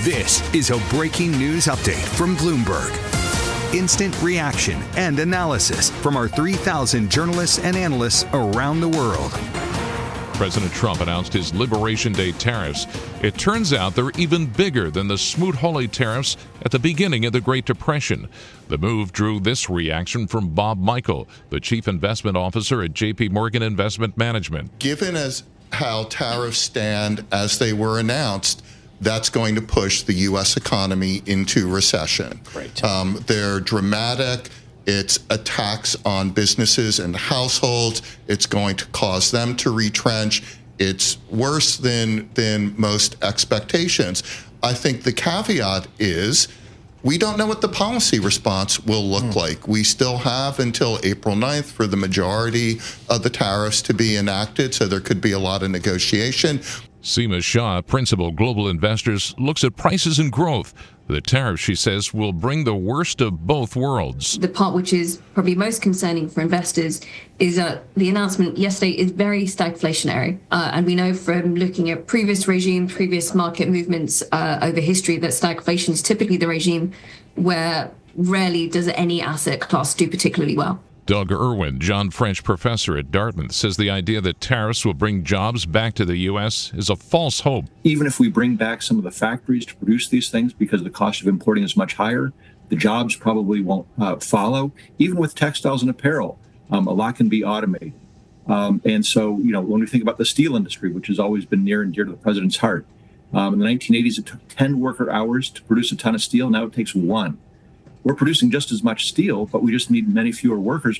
This is a breaking news update from Bloomberg. Instant reaction and analysis from our 3,000 journalists and analysts around the world. President Trump announced his Liberation Day tariffs. It turns out they're even bigger than the Smoot-Hawley tariffs at the beginning of the Great Depression. The move drew this reaction from Bob Michele, the chief investment officer at J.P. Morgan Investment Management. Given as how tariffs stand as they were announced, that's going to push the U.S. economy into recession. Great. They're dramatic. It's a tax on businesses and households. It's going to cause them to retrench. It's worse than most expectations. I think the caveat is we don't know what the policy response will look like. We still have until April 9th for the majority of the tariffs to be enacted, so there could be a lot of negotiation. Seema Shah, principal global investors, looks at prices and growth. The tariff, she says, will bring the worst of both worlds. The part which is probably most concerning for investors is that the announcement yesterday is very stagflationary. And we know from looking at previous regimes, previous market movements over history, that stagflation is typically the regime where rarely does any asset class do particularly well. Doug Irwin, John French professor at Dartmouth, says the idea that tariffs will bring jobs back to the U.S. is a false hope. Even if we bring back some of the factories to produce these things because the cost of importing is much higher, the jobs probably won't follow. Even with textiles and apparel, a lot can be automated. And so, when we think about the steel industry, which has always been near and dear to the president's heart, in the 1980s, it took 10 worker hours to produce a ton of steel. Now it takes 1. We're producing just as much steel, but we just need many fewer workers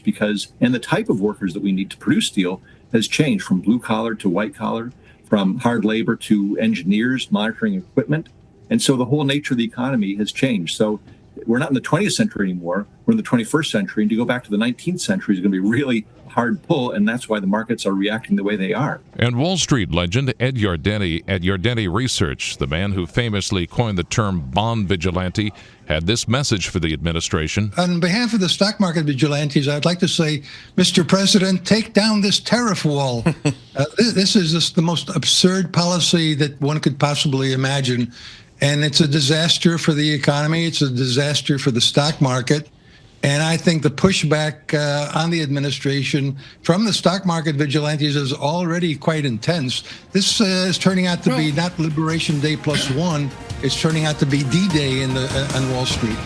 and the type of workers that we need to produce steel has changed from blue collar to white collar, from hard labor to engineers monitoring equipment. And so the whole nature of the economy has changed. So we're not in the 20th century anymore. We're in the 21st century. And to go back to the 19th century is going to be really hard pull, and that's why the markets are reacting the way they are. And Wall Street legend Ed Yardeni at Yardeni Research, the man who famously coined the term bond vigilante, had this message for the administration. On behalf of the stock market vigilantes, I'd like to say, Mr. President, take down this tariff wall. This is just the most absurd policy that one could possibly imagine. And it's a disaster for the economy. It's a disaster for the stock market. And I think the pushback on the administration from the stock market vigilantes is already quite intense. This is turning out to be not Liberation Day +1. It's turning out to be D-Day on Wall Street.